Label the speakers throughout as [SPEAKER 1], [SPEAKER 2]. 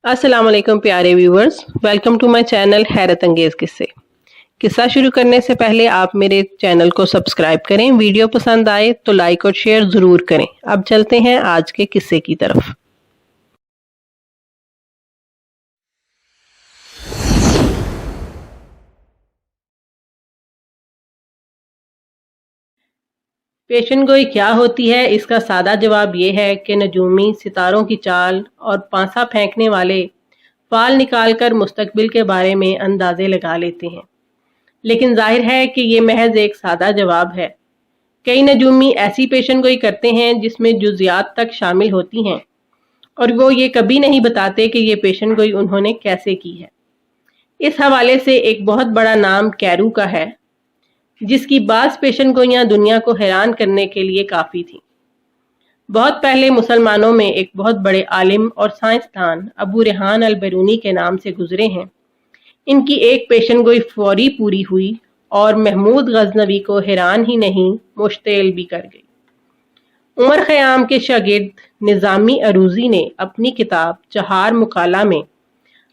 [SPEAKER 1] अस्सलाम वालेकुम प्यारे viewers, welcome to my channel हैरत अंगेज़ किस्से। किस्सा शुरू करने से पहले आप मेरे चैनल को सब्सक्राइब करें। वीडियो पसंद आए तो लाइक और शेयर ज़रूर करें। अब चलते हैं आज के किस्से की तरफ। पेशन गोई क्या होती है? इसका सादा जवाब ये है कि नजूमी सितारों की चाल और पांसा फेंकने वाले फाल निकालकर मुस्तकबिल के बारे में अंदाजे लगा लेते हैं, लेकिन जाहिर है कि ये महज एक सादा जवाब है। कई नजूमी ऐसी पेशन गोई करते हैं जिसमें जुजियात तक शामिल होती हैं और वो ये कभी नहीं बताते कि ये पेशन गोई उन्होंने कैसे की है। इस हवाले से एक बहुत बड़ा नाम कैरू का है, जिसकी बाज़ पेशन गोइयां दुनिया को हैरान करने के लिए काफ़ी थीं। बहुत पहले मुसलमानों में एक बहुत बड़े आलिम और साइंसदान अबू रेहान अल बैरूनी के नाम से गुजरे हैं। इनकी एक पेशन गोई फौरी पूरी हुई और महमूद गजनवी को हैरान ही नहीं मुश्तइल भी कर गई। उमर खयाम के शागिर्द निज़ामी अरूजी ने अपनी किताब चहार मुकाला में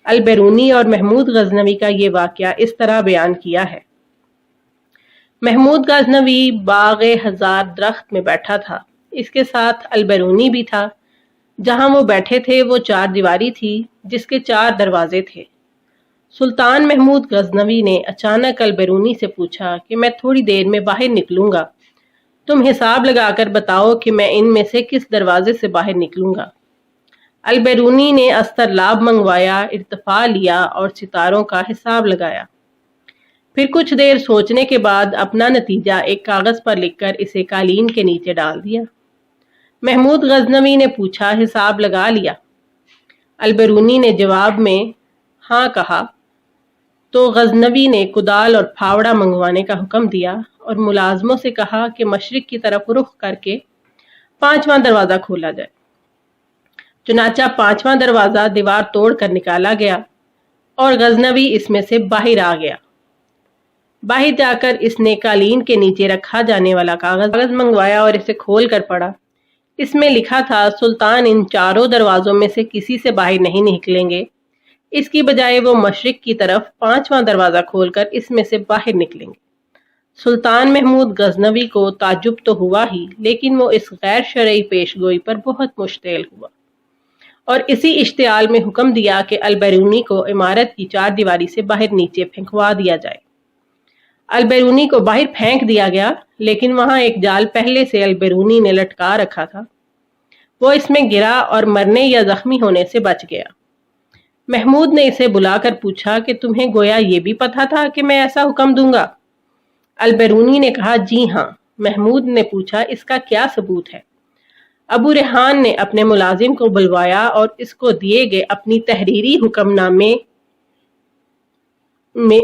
[SPEAKER 1] अल बैरूनी और महमूद गजनवी का ये वाक़या इस तरह बयान किया है। महमूद गजनवी बाग़े हजार दरख्त में बैठा था। इसके साथ अल बैरूनी भी था। जहां वो बैठे थे वो चार दीवारी थी जिसके चार दरवाजे थे। सुल्तान महमूद गजनवी ने अचानक अल बैरूनी से पूछा कि मैं थोड़ी देर में बाहर निकलूंगा, तुम हिसाब लगाकर बताओ कि मैं इनमें से किस दरवाजे से बाहर निकलूंगा। अल बैरूनी ने अस्तरलाब मंगवाया, इर्तफा लिया और सितारों का हिसाब लगाया। फिर कुछ देर सोचने के बाद अपना नतीजा एक कागज पर लिखकर इसे कालीन के नीचे डाल दिया। महमूद गजनवी ने पूछा, हिसाब लगा लिया? अल बैरूनी ने जवाब में हाँ कहा। तो गजनवी ने कुदाल और फावड़ा मंगवाने का हुक्म दिया और मुलाजमों से कहा कि मशरिक की तरफ रुख करके पांचवां दरवाजा खोला जाए। चुनाचा पांचवां दरवाजा दीवार तोड़कर निकाला गया और गजनवी इसमें से बाहर आ गया। बाहर जाकर इसने कालीन के नीचे रखा जाने वाला कागज मंगवाया और इसे खोल कर पढ़ा। इसमें लिखा था, सुल्तान इन चारों दरवाजों में से किसी से बाहर नहीं निकलेंगे। इसकी बजाय वो मशरिक की तरफ पांचवां दरवाजा खोलकर इसमें से बाहर निकलेंगे। सुल्तान महमूद गजनवी को ताज्जुब तो हुआ ही, लेकिन वो इस गैर शरई पेशगोई पर बहुत मुश्तइल हुआ और इसी इश्तियाल में हुक्म दिया कि अल बैरूनी को इमारत की चार दीवारी से बाहर नीचे फेंकवा दिया जाए। अल बैरूनी को बाहर फेंक दिया गया, लेकिन वहां एक जाल पहले से अल बैरूनी ने लटका रखा था। वो इसमें गिरा और मरने या जख्मी होने से बच गया। महमूद ने इसे बुलाकर पूछा कि तुम्हें गोया ये भी पता था कि मैं ऐसा हुक्म दूंगा? अल बैरूनी ने कहा, जी हाँ। महमूद ने पूछा, इसका क्या सबूत है? अबू रेहान ने अपने मुलाजिम को बुलवाया और इसको दिए गए अपनी तहरीरी हुक्मनामे में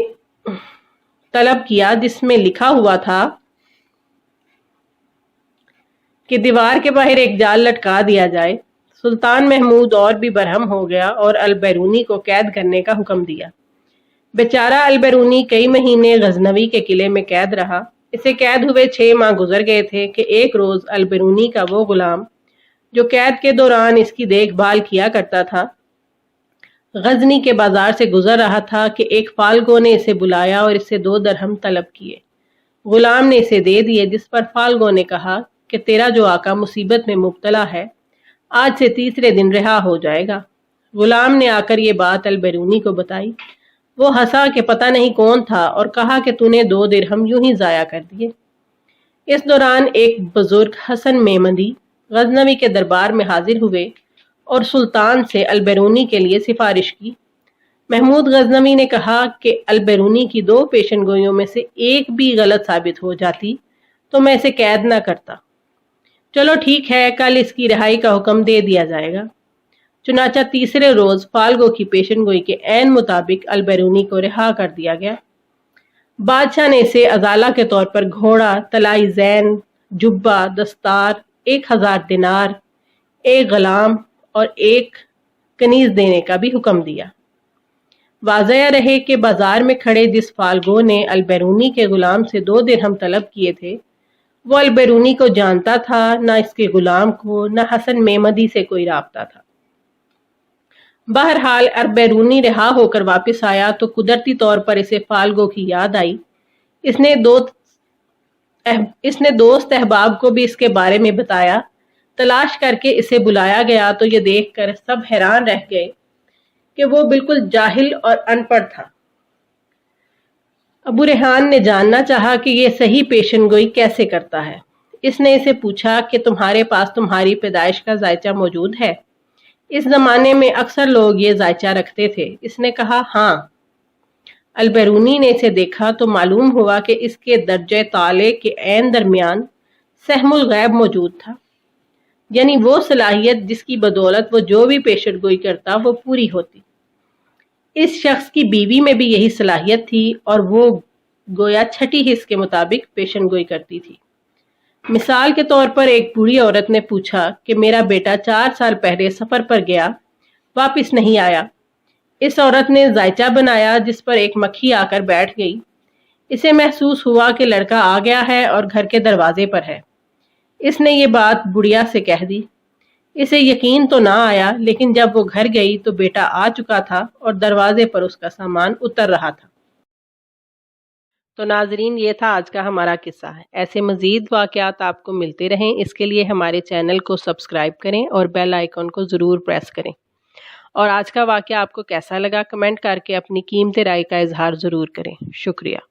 [SPEAKER 1] तलब किया, जिसमें लिखा हुआ था कि दीवार के बाहर एक जाल लटका दिया जाए। सुल्तान महमूद और भी बरहम हो गया और अल बैरूनी को कैद करने का हुक्म दिया। बेचारा अल बैरूनी कई महीने गजनवी के किले में कैद रहा। इसे कैद हुए 6 माह गुजर गए थे कि एक रोज अल बैरूनी का वो गुलाम जो कैद के दौरान इसकी देखभाल किया करता था, गजनी के बाजार से गुजर रहा था कि एक फाल्गो ने इसे बुलाया और इससे 2 दरहम तलब किए। गुलाम ने इसे दे दिए, जिस पर फाल्गो ने कहा कि तेरा जो आका मुसीबत में मुब्तला है, आज से तीसरे दिन रिहा हो जाएगा। गुलाम ने आकर ये बात अल बैरूनी को बताई। वो हंसा कि पता नहीं कौन था और कहा कि तूने 2 दिरहम यूं ही जाया कर दिए। इस दौरान एक बुजुर्ग हसन मेमदी गजनवी के दरबार में हाजिर हुए और सुल्तान से अल बैरूनी के लिए सिफारिश की। महमूद गजनवी ने कहा कि अल बैरूनी की 2 पेशन गोइयों में से एक भी गलत साबित हो जाती तो मैं इसे कैद न करता। चलो ठीक है, कल इसकी रिहाई का हुक्म दे दिया जाएगा। चुनाचा तीसरे रोज फाल्गो की पेशन गोई के ऐन मुताबिक अल बैरूनी को रिहा कर दिया गया। बादशाह ने इसे अजाला के तौर पर घोड़ा, तलाई जैन, जुब्बा, दस्तार, 1000 दिनार, एक गुलाम और एक कनीज देने का भी हुक्म दिया। वाज़ह रहे कि बाजार में खड़े जिस फाल्गो ने अल बैरूनी के गुलाम से 2 दिरहम तलब किए थे, वो अल बैरूनी को जानता था, न इसके गुलाम को, न हसन मेमदी से कोई राब्ता था। बहरहाल अरबैरूनी रिहा होकर वापस आया तो कुदरती तौर पर इसे फाल्गो की याद आई। इसने दोस्त अहबाब को भी इसके बारे में बताया। तलाश करके इसे बुलाया गया तो ये देखकर सब हैरान रह गए कि वो बिल्कुल जाहिल और अनपढ़ था। अबू रेहान ने जानना चाहा कि ये सही पेशन गोई कैसे करता है। इसने इसे पूछा कि तुम्हारे पास तुम्हारी पैदाइश का जायचा मौजूद है? इस जमाने में अक्सर लोग ये जायचा रखते थे। इसने कहा हाँ। अलबैरूनी ने इसे देखा तो मालूम हुआ कि इसके दर्जे ताले के ऐन दरमियान सहमुल गैब मौजूद था, यानी वो सलाहियत जिसकी बदौलत वो जो भी पेशन गोई करता वो पूरी होती। इस शख्स की बीवी में भी यही सलाहियत थी और वो गोया छठी हिस्स के मुताबिक पेशन गोई करती थी। मिसाल के तौर पर एक बूढ़ी औरत ने पूछा कि मेरा बेटा 4 साल पहले सफर पर गया, वापस नहीं आया। इस औरत ने जायचा बनाया जिस पर एक मक्खी आकर बैठ गई। इसे महसूस हुआ कि लड़का आ गया है और घर के दरवाजे पर है। इसने ये बात बुढ़िया से कह दी। इसे यकीन तो ना आया, लेकिन जब वो घर गई तो बेटा आ चुका था और दरवाजे पर उसका सामान उतर रहा था। तो नाजरीन, ये था आज का हमारा किस्सा है। ऐसे मज़ीद वाक़यात आपको मिलते रहें, इसके लिए हमारे चैनल को सब्सक्राइब करें और बेल आइकन को ज़रूर प्रेस करें। और आज का वाक़या आपको कैसा लगा कमेंट करके अपनी कीमती राय का इजहार ज़रूर करें। शुक्रिया।